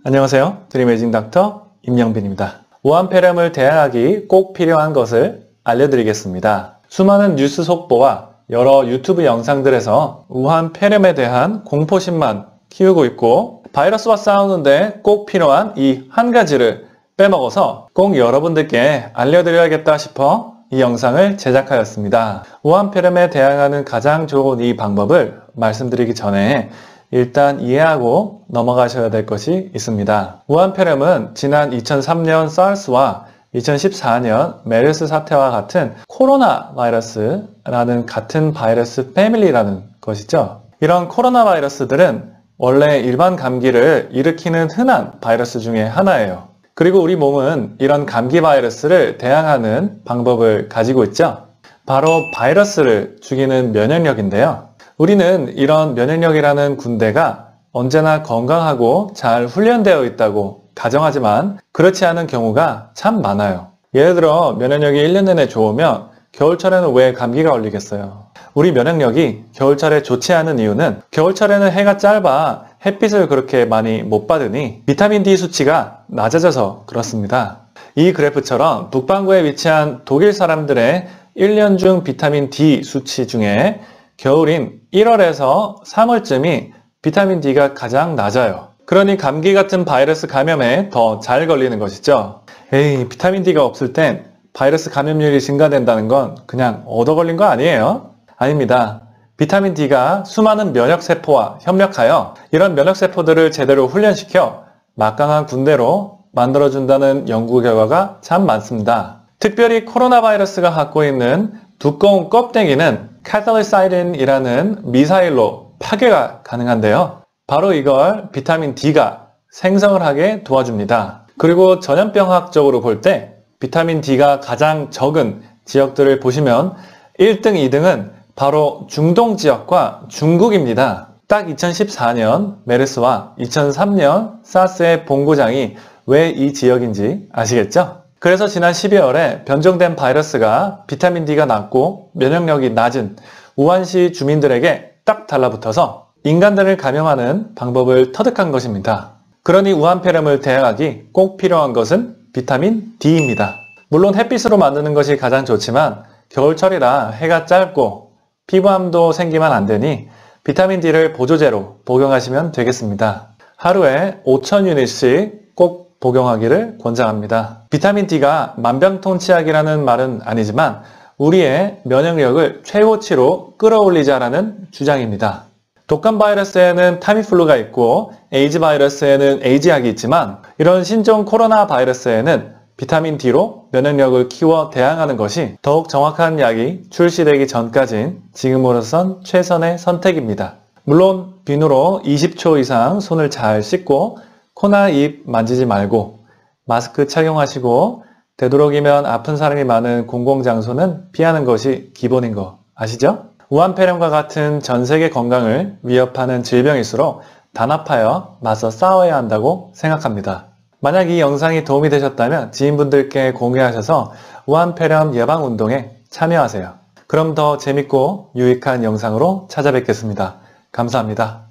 안녕하세요. 드림에이징 닥터 임영빈입니다. 우한폐렴을 대항하기 꼭 필요한 것을 알려드리겠습니다. 수많은 뉴스 속보와 여러 유튜브 영상들에서 우한폐렴에 대한 공포심만 키우고 있고 바이러스와 싸우는데 꼭 필요한 이 한 가지를 빼먹어서 꼭 여러분들께 알려드려야겠다 싶어 이 영상을 제작하였습니다. 우한폐렴에 대항하는 가장 좋은 이 방법을 말씀드리기 전에 일단 이해하고 넘어가셔야 될 것이 있습니다. 우한폐렴은 지난 2003년 사르스와 2014년 메르스 사태와 같은 코로나 바이러스라는 같은 바이러스 패밀리라는 것이죠. 이런 코로나 바이러스들은 원래 일반 감기를 일으키는 흔한 바이러스 중에 하나예요. 그리고 우리 몸은 이런 감기 바이러스를 대항하는 방법을 가지고 있죠. 바로 바이러스를 죽이는 면역력인데요. 우리는 이런 면역력이라는 군대가 언제나 건강하고 잘 훈련되어 있다고 가정하지만 그렇지 않은 경우가 참 많아요. 예를 들어 면역력이 1년 내내 좋으면 겨울철에는 왜 감기가 걸리겠어요? 우리 면역력이 겨울철에 좋지 않은 이유는 겨울철에는 해가 짧아 햇빛을 그렇게 많이 못 받으니 비타민 D 수치가 낮아져서 그렇습니다. 이 그래프처럼 북반구에 위치한 독일 사람들의 1년 중 비타민 D 수치 중에 겨울인 1월에서 3월쯤이 비타민 D가 가장 낮아요. 그러니 감기 같은 바이러스 감염에 더 잘 걸리는 것이죠. 에이, 비타민 D가 없을 땐 바이러스 감염률이 증가된다는 건 그냥 얻어 걸린 거 아니에요? 아닙니다. 비타민 D가 수많은 면역세포와 협력하여 이런 면역세포들을 제대로 훈련시켜 막강한 군대로 만들어준다는 연구 결과가 참 많습니다. 특별히 코로나 바이러스가 갖고 있는 두꺼운 껍데기는 카탈리사이딘이라는 미사일로 파괴가 가능한데요. 바로 이걸 비타민 D가 생성을 하게 도와줍니다. 그리고 전염병학적으로 볼 때 비타민 D가 가장 적은 지역들을 보시면 1등, 2등은 바로 중동 지역과 중국입니다. 딱 2014년 메르스와 2003년 사스의 본고장이 왜 이 지역인지 아시겠죠? 그래서 지난 12월에 변종된 바이러스가 비타민 D가 낮고 면역력이 낮은 우한시 주민들에게 딱 달라붙어서 인간들을 감염하는 방법을 터득한 것입니다. 그러니 우한폐렴을 대항하기 꼭 필요한 것은 비타민 D입니다. 물론 햇빛으로 만드는 것이 가장 좋지만 겨울철이라 해가 짧고 피부암도 생기면 안 되니 비타민 D를 보조제로 복용하시면 되겠습니다. 하루에 5,000유닛씩 꼭 복용하기를 권장합니다. 비타민 D가 만병통치약이라는 말은 아니지만 우리의 면역력을 최고치로 끌어올리자라는 주장입니다. 독감 바이러스에는 타미플루가 있고 에이즈 바이러스에는 에이즈약이 있지만 이런 신종 코로나 바이러스에는 비타민 D로 면역력을 키워 대항하는 것이 더욱 정확한 약이 출시되기 전까진 지금으로선 최선의 선택입니다. 물론 비누로 20초 이상 손을 잘 씻고 코나 입 만지지 말고 마스크 착용하시고 되도록이면 아픈 사람이 많은 공공장소는 피하는 것이 기본인 거 아시죠? 우한폐렴과 같은 전 세계 건강을 위협하는 질병일수록 단합하여 맞서 싸워야 한다고 생각합니다. 만약 이 영상이 도움이 되셨다면 지인분들께 공유하셔서 우한폐렴 예방운동에 참여하세요. 그럼 더 재밌고 유익한 영상으로 찾아뵙겠습니다. 감사합니다.